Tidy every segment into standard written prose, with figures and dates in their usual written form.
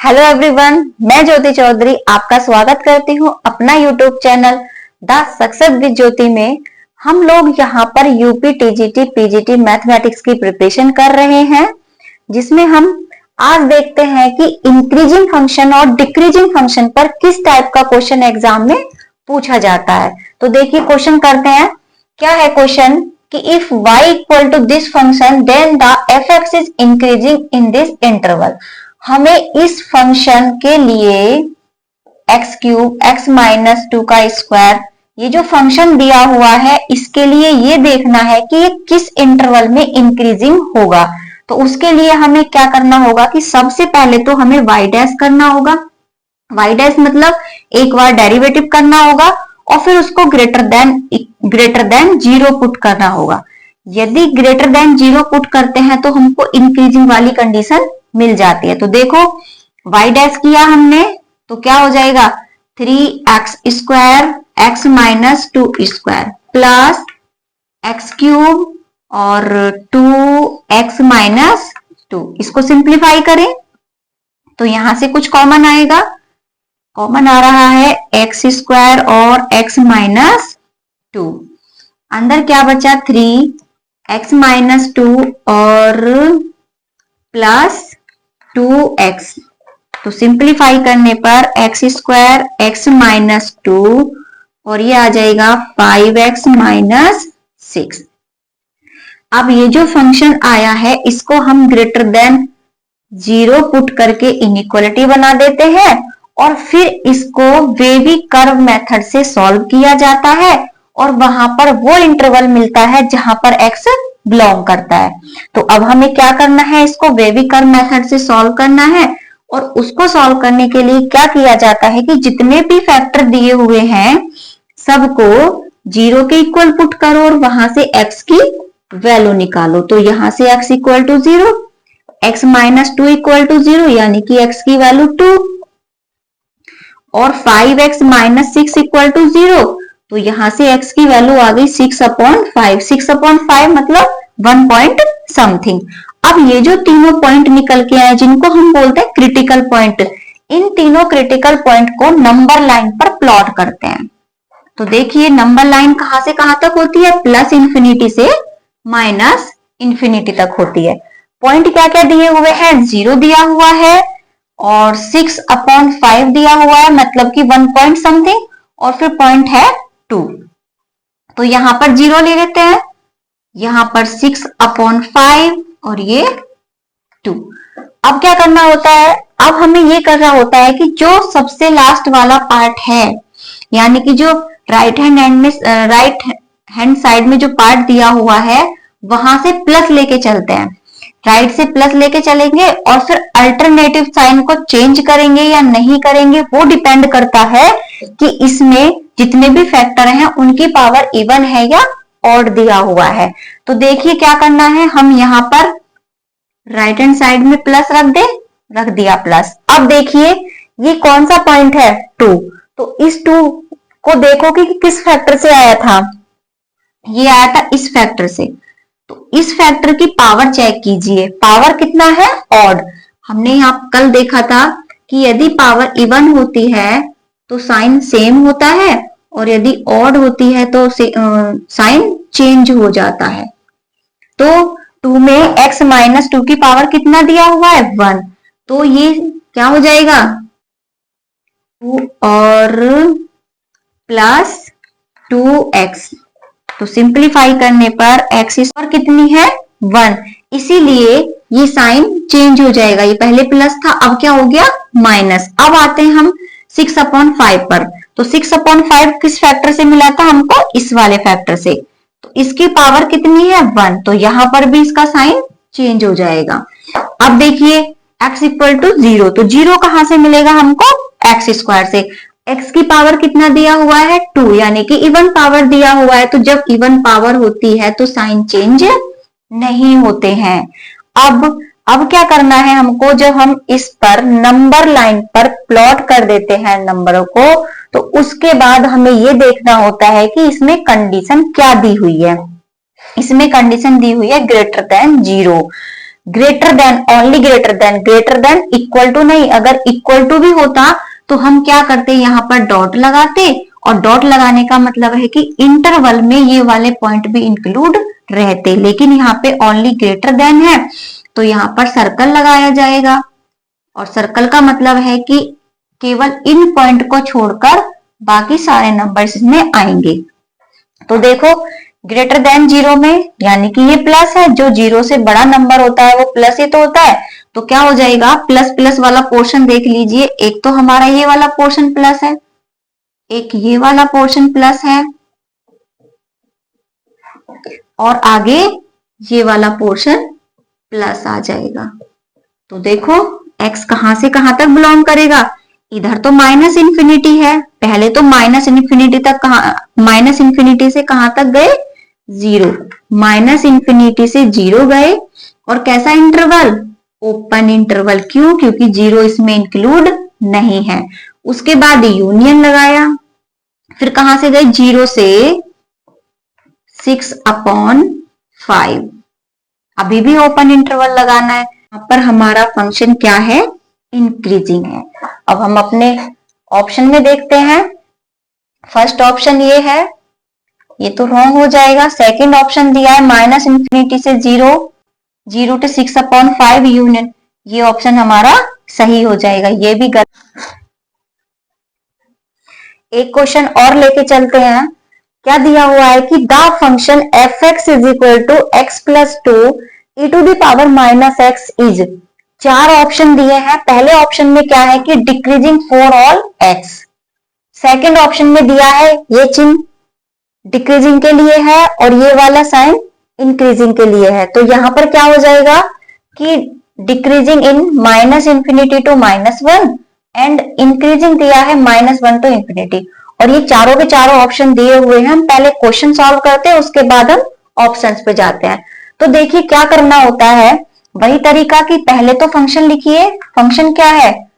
Hello everyone, मैं ज्योति चौधरी आपका स्वागत करती हूँ अपना YouTube channel the success with Jyoti में। हम लोग यहाँ पर यूपी टीजीटी पीजीटी मैथमेटिक्स की प्रिपरेशन कर रहे हैं, जिसमें हम आज देखते हैं कि इंक्रीजिंग फंक्शन और डिक्रीजिंग फंक्शन पर किस टाइप का क्वेश्चन एग्जाम में पूछा जाता है। तो देखिए क्वेश्चन करते हैं। क्या है क्वेश्चन कि if y equal to this function then the fx is increasing in this interval. हमें इस फंक्शन के लिए x cube x minus two का स्क्वायर, ये जो फंक्शन दिया हुआ है इसके लिए ये देखना है कि ये किस इंटरवल में इंक्रीजिंग होगा। तो उसके लिए हमें क्या करना होगा कि सबसे पहले तो हमें y डैश करना होगा। y डैश मतलब एक बार डेरिवेटिव करना होगा और फिर उसको ग्रेटर देन जीरो पुट करना होगा। यदि ग्रेटर देन जीरो पुट करते हैं तो हमको इंक्रीजिंग वाली कंडीशन मिल जाती है। तो देखो y डैश किया हमने तो क्या हो जाएगा 3x square x minus to square plus x cube और 2x माइनस टू। इसको सिंप्लीफाई करें तो यहां से कुछ कॉमन आएगा, कॉमन आ रहा है एक्स स्क्वायर और x माइनस टू। अंदर क्या बचा 3x माइनस टू और प्लस 2x। तो सिंप्लीफाई करने पर x square x minus to और ये आ जाएगा 5x माइनस 6। अब ये जो फंक्शन आया है इसको हम ग्रेटर देन जीरो पुट करके इनइक्वालिटी बना देते हैं और फिर इसको वेवी कर्व मेथड से सॉल्व किया जाता है और वहां पर वो इंटरवल मिलता है जहां पर x बिलोंग करता है। तो अब हमें क्या करना है, इसको वेवी कर्व मेथड से सॉल्व करना है और उसको सॉल्व करने के लिए क्या किया जाता है कि जितने भी फैक्टर दिए हुए हैं सबको जीरो के इक्वल पुट करो और वहां से x की वैल्यू निकालो। तो यहां से x equal to zero, x minus two equal to zero यानी कि x की वैल्यू 2 और 5x minus 6 equal to zero. तो यहां से x की वैल्यू आ गई 6/5। 6/5 मतलब 1 पॉइंट समथिंग। अब ये जो तीनों पॉइंट निकल के आए जिनको हम बोलते हैं क्रिटिकल पॉइंट, इन तीनों क्रिटिकल पॉइंट को नंबर लाइन पर प्लॉट करते हैं। तो देखिए नंबर लाइन कहां से कहां तक होती है, प्लस इंफिनिटी से माइनस इंफिनिटी तक होती है। पॉइंट क्या क्या दिए हुए हैं, 0 दिया हुआ है और 6/5 दिया हुआ है मतलब कि 1 पॉइंट समथिंग और फिर पॉइंट है 2। तो यहां पर 0 ले लेते हैं, यहां पर 6/5 और ये 2। अब क्या करना होता है, अब हमें ये करना होता है कि जो सबसे लास्ट वाला पार्ट है यानी कि जो राइट हैंड साइड में जो पार्ट दिया हुआ है वहां से प्लस लेके चलते हैं। राइट से प्लस लेके चलेंगे और फिर अल्टरनेटिव साइन को चेंज करेंगे या नहीं करेंगे वो डिपेंड करता है कि इसमें जितने भी फैक्टर हैं उनकी पावर इवन है या ऑड दिया हुआ है। तो देखिए क्या करना है, हम यहाँ पर राइट हैंड साइड में प्लस रख दिया प्लस। अब देखिए ये कौन सा पॉइंट है 2, तो इस 2 को देखो कि किस फैक्टर से आया था, ये आया था इस फैक्टर से। तो इस फैक्टर की पावर चेक कीजिए, पावर कितना है ऑड। हमने यहाँ कल देखा था कि यदि पावर इवन होती है तो साइन सेम होता है और यदि ऑड होती है तो साइन चेंज हो जाता है। तो 2 में x माइनस 2 की पावर कितना दिया हुआ है 1, तो ये क्या हो जाएगा 2 और प्लस 2x। तो सिंप्लीफाई करने पर x और कितनी है 1, इसीलिए ये साइन चेंज हो जाएगा। ये पहले प्लस था अब क्या हो गया माइनस। अब आते हैं हम 6/5 पर। तो 6/5 किस फैक्टर से मिला था हमको, इस वाले फैक्टर से। तो इसकी पावर कितनी है 1, तो यहां पर भी इसका साइन चेंज हो जाएगा। अब देखिए x इक्वल टू 0, तो 0 कहां से मिलेगा हमको x स्क्वायर से। x की पावर कितना दिया हुआ है 2 यानी कि इवन पावर दिया हुआ है। तो जब इवन पावर होती है तो साइन चेंज नहीं होते हैं। अब क्या करना है हमको, जब हम इस पर नंबर लाइन पर प्लॉट कर देते हैं नंबरों को तो उसके बाद हमें ये देखना होता है कि इसमें कंडीशन क्या दी हुई है। इसमें कंडीशन दी हुई है greater than zero. Greater than, only greater than equal to नहीं। अगर इक्वल टू भी होता तो हम क्या करते, यहाँ पर डॉट लगाते, और डॉट लगाने का मतलब है कि इंटरवल में ये वाले पॉइंट भी इंक्लूड रहते, लेकिन यहाँ पे ओनली ग्रेटर देन है तो यहाँ पर सर्कल लगाया जाएगा। और सर्कल का मतलब है कि केवल इन पॉइंट को छोड़कर बाकी सारे नंबर्स इसमें आएंगे। तो देखो ग्रेटर देन 0 में यानी कि ये प्लस है, जो 0 से बड़ा नंबर होता है वो प्लस ही तो होता है, तो क्या हो जाएगा, प्लस प्लस वाला पोर्शन देख लीजिए, एक तो हमारा ये वाला पोर्शन प्लस है, एक ये वाला पोर्शन प्लस है, और आगे ये वाला पोर्शन प्लस आ जाएगा। तो देखो x कहां से कहां तक बिलोंग करेगा, इधर तो माइनस इंफिनिटी है, पहले तो माइनस इंफिनिटी तक, माइनस इंफिनिटी से कहां तक गए, 0, माइनस इंफिनिटी से 0 गए, और कैसा इंटरवल, ओपन इंटरवल। क्यों, क्योंकि 0 इसमें इंक्लूड नहीं है। उसके बाद यूनियन लगाया, फिर कहां से गए, 0 से 6/5, अभी भी ओपन इंटरवल लगाना है। यहाँ पर हमारा फंक्शन क्या है, इंक्रीजिंग है। अब हम अपने ऑप्शन में देखते हैं, फर्स्ट ऑप्शन ये है, ये तो रॉन्ग हो जाएगा। सेकंड ऑप्शन दिया है माइनस इंफिनिटी से 0 to 6/5 यूनियन, ये ऑप्शन हमारा सही हो जाएगा, ये भी गलत। एक क्वेश्चन और लेके चलते हैं। क्या दिया हुआ है कि the function f(x) is equal to x plus 2 e to the power minus x is, 4 option दिए हैं। पहले ऑप्शन में क्या है कि decreasing for all x, second option में दिया है ये चिन्ह डिक्रीजिंग के लिए है और ये वाला साइन इंक्रीजिंग के लिए है। तो यहां पर क्या हो जाएगा कि decreasing in minus infinity to -1 and increasing दिया है -1 टू इंफिनिटी। और ये चारों के चारों ऑप्शन दिए हुए हैं। हम पहले क्वेश्चन सॉल्व करते हैं, उसके बाद हम ऑप्शंस पे जाते हैं। तो देखिए क्या करना होता है, वही तरीका कि पहले तो फंक्शन लिखिए। फंक्शन क्या है,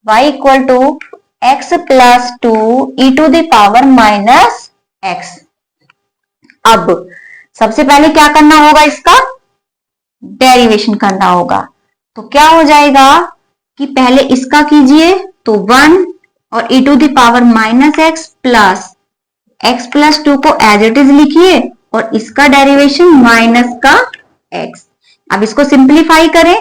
y equal to x plus 2 e to the power minus x। अब सबसे पहले क्या करना होगा, इसका डेरिवेशन करना होगा। तो क्या हो जाएगा कि पहले इसका कीजिए तो 1 और e to the power minus x plus 2 को एज इट इज लिखिए और इसका डेरिवेशन माइनस का x। अब इसको सिंप्लीफाई करें,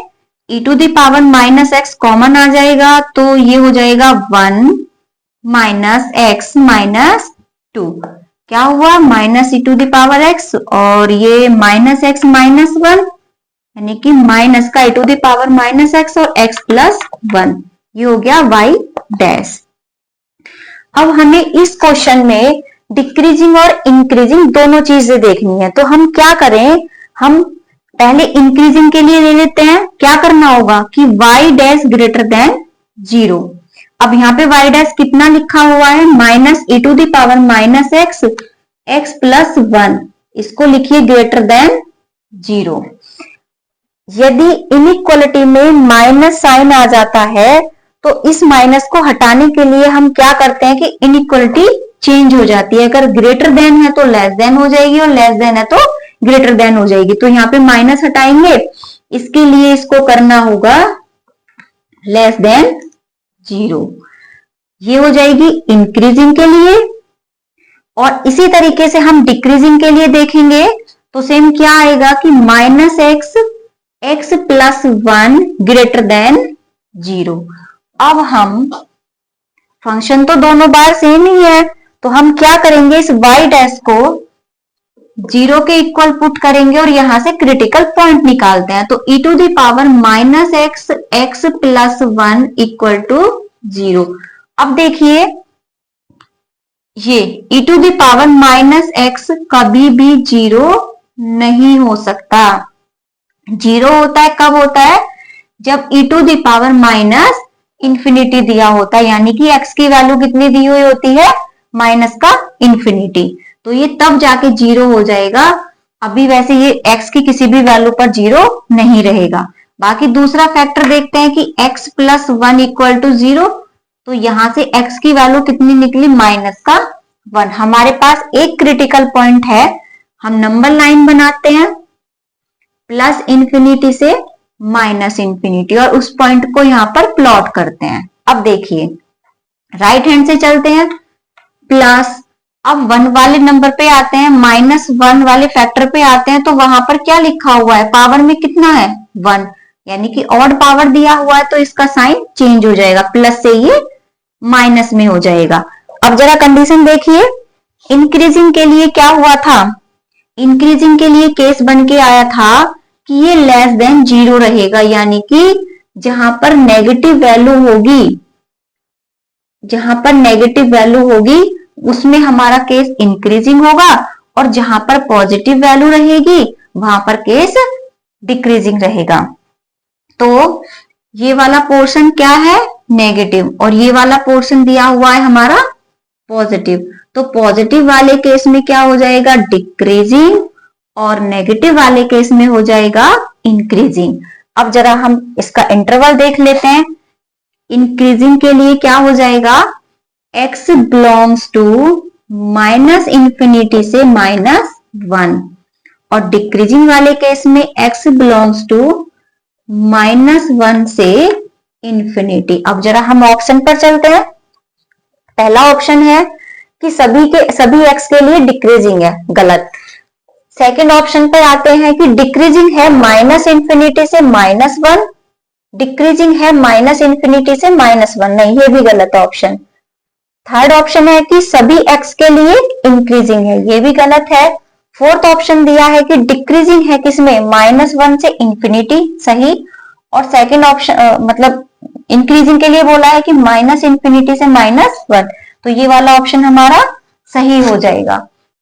e to the power minus x common आ जाएगा तो ये हो जाएगा 1 माइनस एक्स माइनस 2। क्या हुआ, minus e to the power x और ये माइनस एक्स माइनस 1, यानी कि माइनस का e to the power minus x और x प्लस 1, ये हो गया y डैश। अब हमें इस क्वेश्चन में डिक्रीजिंग और इंक्रीजिंग दोनों चीजें देखनी है। तो हम क्या करें, हम पहले इंक्रीजिंग के लिए ले लेते हैं। क्या करना होगा कि y डैश ग्रेटर देन 0। अब यहाँ पे y डैश कितना लिखा हुआ है, minus e to the power minus x plus 1, इसको लिखिए ग्रेटर देन 0। यदि इनइक्वालिटी में माइनस साइन आ जाता है तो इस माइनस को हटाने के लिए हम क्या करते हैं कि इनइक्वालिटी चेंज हो जाती है। अगर ग्रेटर देन है तो लेस देन हो जाएगी और लेस देन है तो ग्रेटर देन हो जाएगी। तो यहाँ पे माइनस हटाएंगे, इसके लिए इसको करना होगा लेस देन 0, ये हो जाएगी इंक्रीजिंग के लिए। और इसी तरीके से हम डिक्रीजिंग के लिए देखेंगे तो सेम क्या आएगा कि minus x plus 1 greater than 0। अब हम फंक्शन तो दोनों बार सेम ही है, तो हम क्या करेंगे, इस y डैश को 0 के इक्वल पुट करेंगे और यहां से क्रिटिकल पॉइंट निकालते हैं। तो e to the power minus x plus 1 equal to 0। अब देखिए ये e to the power minus x कभी भी 0 नहीं हो सकता। 0 होता है कब होता है, जब e to the power minus infinity दिया होता है, यानी कि x की वैल्यू कितनी दी हुई होती है, माइनस का इंफिनिटी, तो ये तब जाके 0 हो जाएगा। अभी वैसे ये x की किसी भी वैल्यू पर 0 नहीं रहेगा। बाकी दूसरा फैक्टर देखते हैं कि x प्लस 1 इक्वल टू 0, तो यहां से x की वैल्यू कितनी निकली, माइनस का 1। हमारे पास एक क्रिटिकल पॉइंट है, हम नंबर लाइन बनाते हैं, प्लस इंफिनिटी से माइनस इंफिनिटी, और उस पॉइंट को यहां पर प्लॉट करते हैं। अब देखिए राइट हैंड से चलते हैं, प्लस, अब 1 वाले नंबर पे आते हैं, -1 वाले फैक्टर पे आते हैं, तो वहां पर क्या लिखा हुआ है, पावर में कितना है 1, यानी कि ऑड पावर दिया हुआ है, तो इसका साइन चेंज हो जाएगा, प्लस से ये माइनस में हो जाएगा। अब जरा कंडीशन देखिए, इंक्रीजिंग के लिए क्या हुआ था, इंक्रीजिंग के लिए केस बन के आया था कि ये लेस देन 0 रहेगा, यानी कि जहां पर नेगेटिव वैल्यू होगी, जहां पर नेगेटिव वैल्यू होगी उसमें हमारा केस इंक्रीजिंग होगा, और जहां पर पॉजिटिव वैल्यू रहेगी वहां पर केस डिक्रीजिंग रहेगा। तो ये वाला पोर्शन क्या है, नेगेटिव, और ये वाला पोर्शन दिया हुआ है हमारा पॉजिटिव, तो पॉजिटिव वाले केस में क्या हो जाएगा, डिक्रीजिंग, और नेगेटिव वाले केस में हो जाएगा इंक्रीजिंग। अब जरा हम इसका इंटरवल देख लेते हैं। इंक्रीजिंग के लिए क्या हो जाएगा, x बिलोंग्स टू -इंफिनिटी से -1, और डिक्रीजिंग वाले केस में x बिलोंग्स टू -1 से इंफिनिटी। अब जरा हम ऑप्शन पर चलते हैं। पहला ऑप्शन है कि सभी x के लिए डिक्रीजिंग है, गलत। सेकंड ऑप्शन पर आते हैं कि डिक्रीजिंग है -इंफिनिटी से -1, डिक्रीजिंग है -इंफिनिटी से -1, नहीं, ये भी गलत ऑप्शन। थर्ड ऑप्शन है कि सभी x के लिए इंक्रीजिंग है, ये भी गलत है। फोर्थ ऑप्शन दिया है कि डिक्रीजिंग है किसमें, -1 से इंफिनिटी, सही। और सेकंड ऑप्शन मतलब इंक्रीजिंग के लिए बोला है कि -इंफिनिटी से -1, तो ये वाला ऑप्शन हमारा सही हो जाएगा।